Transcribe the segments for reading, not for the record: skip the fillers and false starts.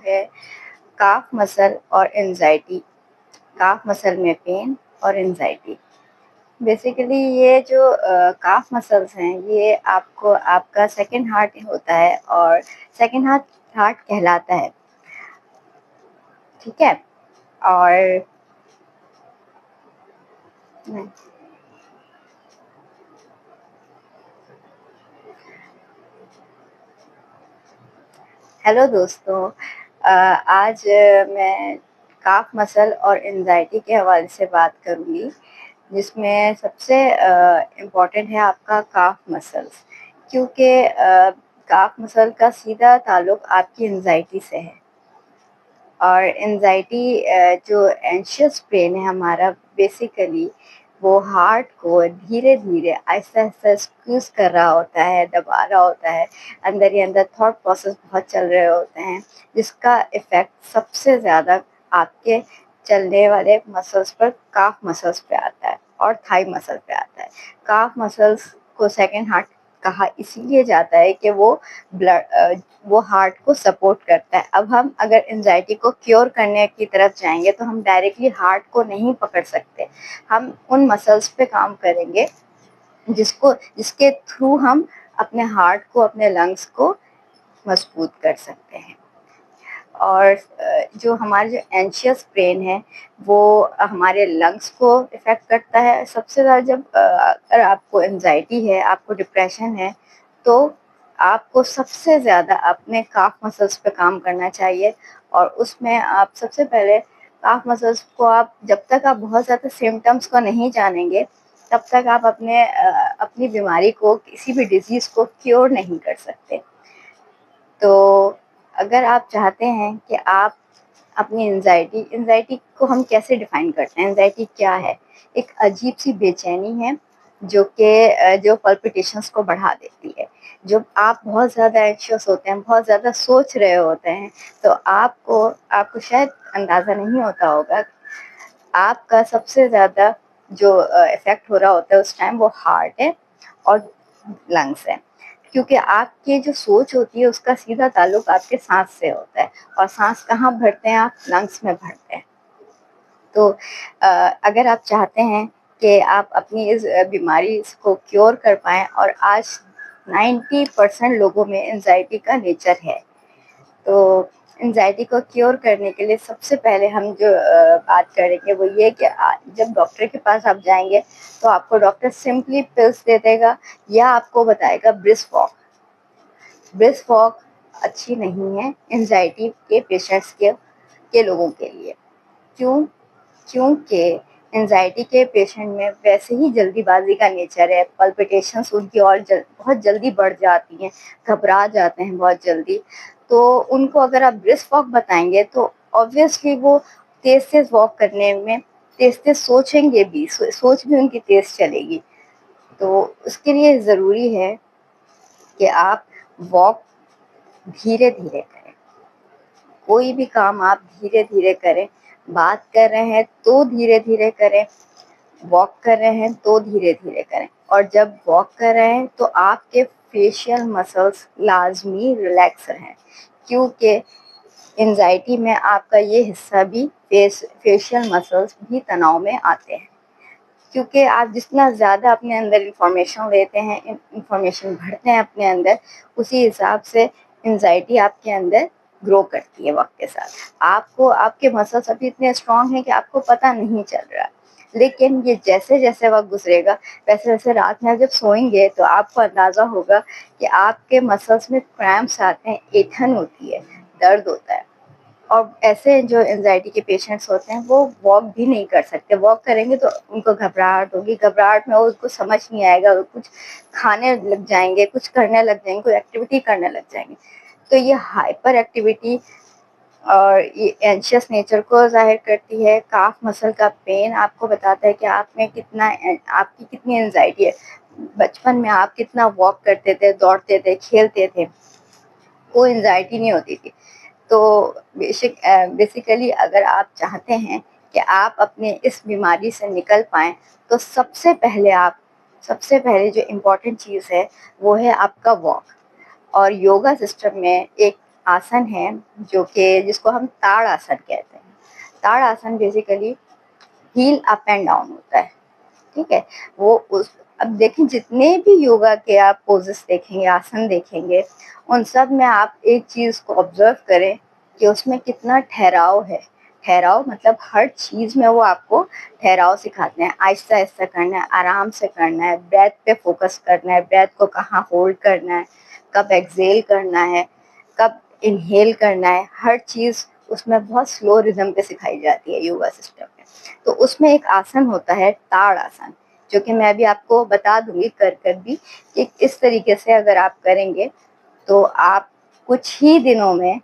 है calf muscle और anxiety. Calf muscle में पेन और एंजाइटी। बेसिकली ये जो काफ मसल्स हैं ये आपको आपका सेकंड हार्ट होता है और सेकंड हार्ट हार्ट कहलाता है, ठीक है। और हेलो दोस्तों, आज मैं काफ मसल और एंजाइटी के हवाले से बात करूँगी, जिसमें सबसे इम्पोर्टेंट है आपका काफ मसल्स, क्योंकि काफ मसल का सीधा ताल्लुक आपकी एंजाइटी से है। और एंजाइटी जो एंशियस ब्रेन है हमारा, बेसिकली वो हार्ट को धीरे धीरे आहिस्ता आहिस्ता स्क्यूज कर रहा होता है, दबा रहा होता है। अंदर ही अंदर थॉट प्रोसेस बहुत चल रहे होते हैं, जिसका इफ़ेक्ट सबसे ज़्यादा आपके चलने वाले मसल्स पर, काफ मसल्स पे आता है और थाई मसल पे आता है। काफ मसल्स को सेकंड हार्ट कहा इसीलिए जाता है कि वो हार्ट को सपोर्ट करता है। अब हम अगर एंजाइटी को क्योर करने की तरफ जाएंगे तो हम डायरेक्टली हार्ट को नहीं पकड़ सकते। हम उन मसल्स पे काम करेंगे जिसके थ्रू हम अपने हार्ट को, अपने लंग्स को मजबूत कर सकते हैं। और जो हमारे जो एंशियस ब्रेन है वो हमारे लंग्स को इफ़ेक्ट करता है सबसे ज़्यादा। जब अगर आपको एंजाइटी है, आपको डिप्रेशन है, तो आपको सबसे ज़्यादा अपने काफ मसल्स पे काम करना चाहिए। और उसमें आप सबसे पहले काफ मसल्स को, आप जब तक आप बहुत ज़्यादा सिम्टम्स को नहीं जानेंगे तब तक आप अपनी बीमारी को, किसी भी डिजीज़ को क्योर नहीं कर सकते। तो अगर आप चाहते हैं कि आप अपनी एंजाइटी को हम कैसे डिफाइन करते हैं, एंजाइटी क्या है? एक अजीब सी बेचैनी है जो पल्पिटेशंस को बढ़ा देती है। जब आप बहुत ज़्यादा एंशियस होते हैं, बहुत ज़्यादा सोच रहे होते हैं, तो आपको शायद अंदाज़ा नहीं होता होगा, आपका सबसे ज़्यादा जो इफ़ेक्ट हो रहा होता है उस टाइम, वो हार्ट है और लंग्स है। क्योंकि आपकी जो सोच होती है उसका सीधा ताल्लुक आपके सांस से होता है, और सांस कहाँ भरते हैं आप? लंग्स में भरते हैं। तो अगर आप चाहते हैं कि आप अपनी इस बीमारी को क्योर कर पाएँ, और आज 90% लोगों में एंजाइटी का नेचर है, तो एंजाइटी को क्योर करने के लिए सबसे पहले हम जो बात करेंगे वो ये कि जब डॉक्टर के पास आप जाएंगे तो आपको डॉक्टर सिंपली पिल्स दे देगा, या आपको बताएगा ब्रिस्क वॉक। ब्रिस्क वॉक अच्छी नहीं है एंजाइटी के पेशेंट्स के लोगों के लिए। क्यों? क्योंकि एंजाइटी के पेशेंट में वैसे ही जल्दीबाजी का नेचर है, पल्पिटेशंस उनकी बहुत जल्दी बढ़ जाती हैं, घबरा जाते हैं बहुत जल्दी। तो उनको अगर आप ब्रिस्क वॉक बताएंगे तो ऑब्वियसली वो तेज तेज वॉक करने में, तेज तेज सोचेंगे भी, सोच भी उनकी तेज चलेगी। तो उसके लिए ज़रूरी है कि आप वॉक धीरे धीरे करें। कोई भी काम आप धीरे धीरे करें। बात कर रहे हैं तो धीरे धीरे करें, वॉक कर रहे हैं तो धीरे धीरे करें। और जब वॉक कर रहे हैं तो आपके फेशियल मसल्स लाजमी रिलैक्स रहें, क्योंकि एंजाइटी में आपका ये हिस्सा भी, फेशियल मसल्स भी तनाव में आते हैं। क्योंकि आप जितना ज़्यादा अपने अंदर इंफॉर्मेशन लेते हैं, इंफॉर्मेशन भरते हैं अपने अंदर, उसी हिसाब से एंजाइटी आपके अंदर ग्रो करती है वक्त के साथ। आपके मसल्स अभी इतने स्ट्रांग हैं कि आपको पता नहीं चल रहा, लेकिन ये जैसे जैसे वक्त गुजरेगा, वैसे वैसे रात में जब सोएंगे तो आपको अंदाज़ा होगा कि आपके मसल्स में क्रैम्प्स आते हैं, ऐंठन होती है, दर्द होता है। और ऐसे जो एंजाइटी के पेशेंट्स होते हैं वो वॉक भी नहीं कर सकते। वॉक करेंगे तो उनको घबराहट होगी, घबराहट में उनको समझ नहीं आएगा, वो कुछ खाने लग जाएंगे, कुछ करने लग जाएंगे, कोई एक्टिविटी करने लग जाएंगे। तो ये हाइपर एक्टिविटी और ये एंशियस नेचर को ज़ाहिर करती है। काफ मसल का पेन आपको बताता है कि आपकी कितनी एंजाइटी है। बचपन में आप कितना वॉक करते थे, दौड़ते थे, खेलते थे, कोई एंजाइटी नहीं होती थी। तो बेसिकली अगर आप चाहते हैं कि आप अपने इस बीमारी से निकल पाएँ, तो सबसे पहले जो इम्पोर्टेंट चीज़ है वो है आपका वॉक। और योगा सिस्टम में एक आसन है जो कि जिसको हम ताड़ आसन कहते हैं। ताड़ आसन basically heel up and down होता है, ठीक है। वो उस अब देखें, जितने भी योगा के आप पोजेस देखेंगे, आसन देखेंगे, उन सब में आप एक चीज को ऑब्जर्व करें कि उसमें कितना ठहराव है। ठहराव मतलब हर चीज में वो आपको ठहराव सिखाते हैं। आहिस्ता आहिस्ता करना है, आराम से करना है, ब्रेथ पे फोकस करना है, ब्रेथ को कहाँ होल्ड करना है, कब एक्सेल करना है, कब इनहेल करना है, हर चीज उसमें बहुत स्लो रिदम पे सिखाई जाती है योगा सिस्टम में। तो उसमें एक आसन होता है ताड़ आसन, जो कि मैं अभी आपको बता दूंगी कर कर भी कि इस तरीके से अगर आप करेंगे तो आप कुछ ही दिनों में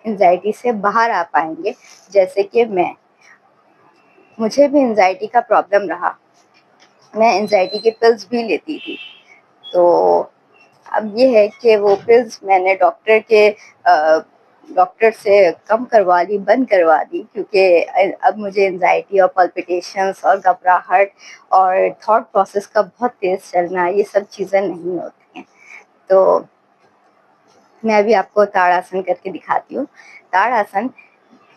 एंजाइटी से बाहर आ पाएंगे। जैसे कि मुझे भी एंजाइटी का प्रॉब्लम रहा, मैं एंजाइटी के पिल्स भी लेती थी। तो अब ये है कि वो पिल्स मैंने डॉक्टर से कम करवा ली, बंद करवा दी, क्योंकि अब मुझे एंजाइटी और पल्पिटेशंस और घबराहट और थॉट प्रोसेस का बहुत तेज चलना, ये सब चीज़ें नहीं होती हैं। तो मैं अभी आपको ताड़ासन करके दिखाती हूँ। ताड़ासन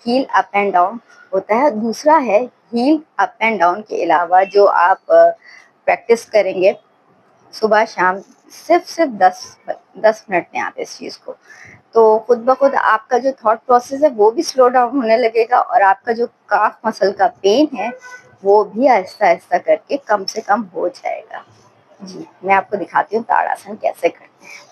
हील अप एंड डाउन होता है। दूसरा है हील अप एंड डाउन के अलावा जो आप प्रैक्टिस करेंगे सुबह शाम, सिर्फ 10 मिनट में आप इस चीज़ को, तो खुद ब खुद आपका जो थॉट प्रोसेस है वो भी स्लो डाउन होने लगेगा, और आपका जो काफ मसल का पेन है वो भी आहिस्ता आहिस्ता करके कम से कम हो जाएगा। जी, मैं आपको दिखाती हूँ ताड़ासन कैसे करते हैं।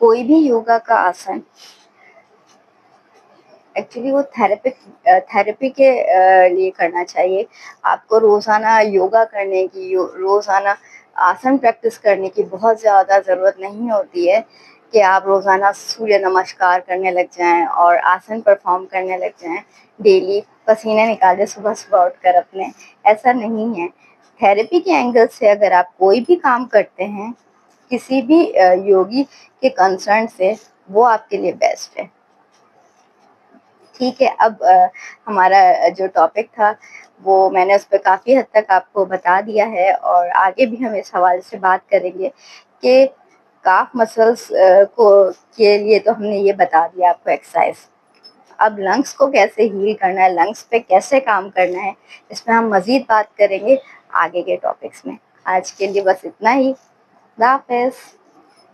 कोई भी योगा का आसन एक्चुअली वो थेरेपी के लिए करना चाहिए। आपको रोजाना योगा करने की, रोजाना आसन प्रैक्टिस करने की बहुत ज़्यादा ज़रूरत नहीं होती है कि आप रोजाना सूर्य नमस्कार करने लग जाएं और आसन परफॉर्म करने लग जाएं डेली, पसीने निकाले सुबह सुबह उठकर अपने। ऐसा नहीं है। थेरेपी के एंगल से अगर आप कोई भी काम करते हैं किसी भी योगी के कंसर्न से, वो आपके लिए बेस्ट है। ठीक है, अब हमारा जो टॉपिक था वो मैंने उस पर काफ़ी हद तक आपको बता दिया है, और आगे भी हम इस हवाले से बात करेंगे कि काफ मसल्स को के लिए तो हमने ये बता दिया आपको एक्सरसाइज। अब लंग्स को कैसे हील करना है, लंग्स पे कैसे काम करना है, इसमें हम मज़ीद बात करेंगे आगे के टॉपिक्स में। आज के लिए बस इतना ही। खुदा हाफिज़।